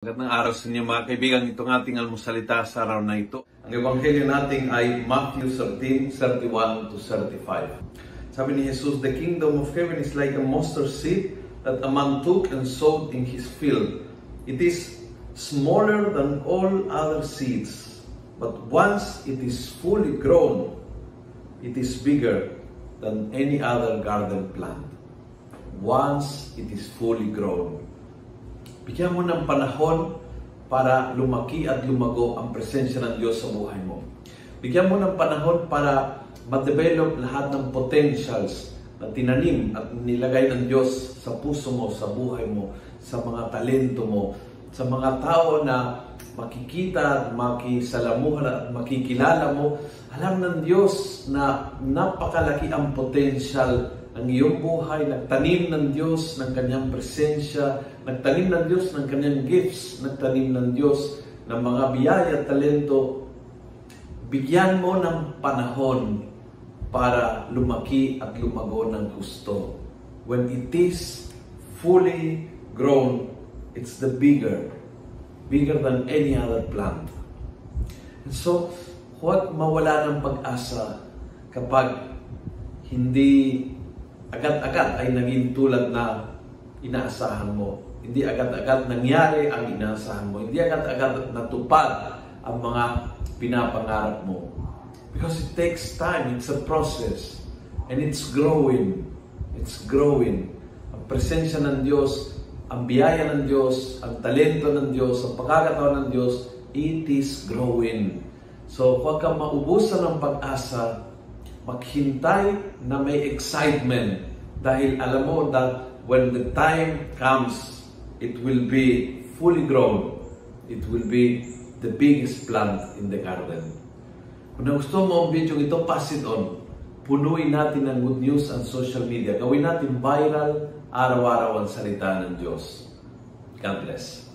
Magandang araw sa inyo mga kaibigan. Itong ating almusalita sa araw na ito. Ang ebanghelyo natin ay Matthew 13:31-35. Sabi ni Jesus, "The kingdom of heaven is like a mustard seed that a man took and sowed in his field. It is smaller than all other seeds, but once it is fully grown, it is bigger than any other garden plant." Once it is fully grown. Bigyan mo ng panahon para lumaki at lumago ang presensya ng Diyos sa buhay mo. Bigyan mo ng panahon para ma-develop lahat ng potentials na tinanim at nilagay ng Diyos sa puso mo, sa buhay mo, sa mga talento mo, sa mga tao na makikita at makisalamuhan at makikilala mo. Alam ng Diyos na napakalaki ang potential ang iyong buhay. Nagtanim ng Diyos ng kanyang presensya, nagtanim ng Diyos ng kanyang gifts, nagtanim ng Diyos ng mga biyaya at talento. Bigyan mo ng panahon para lumaki at lumago ng gusto. When it is fully grown, it's the bigger than any other plant. And so, huwag mawala ng pag-asa kapag hindi agad-agad ay naging tulad na inaasahan mo. Hindi agad-agad nangyari ang inaasahan mo. Hindi agad-agad natupad ang mga pinapangarap mo. Because it takes time. It's a process. And it's growing. It's growing. Ang presensya ng Diyos, ang biyaya ng Diyos, ang talento ng Diyos, ang pagkakataon ng Diyos, it is growing. So, huwag kang maubusan ng pag-asa. Maghintay na may excitement dahil alam mo that when the time comes, it will be fully grown. It will be the biggest plant in the garden. Kung gusto mo ang video ito, pass it on. Punuin natin ng good news ang social media. Gawin natin viral, araw-araw ang salita ng Diyos. God bless.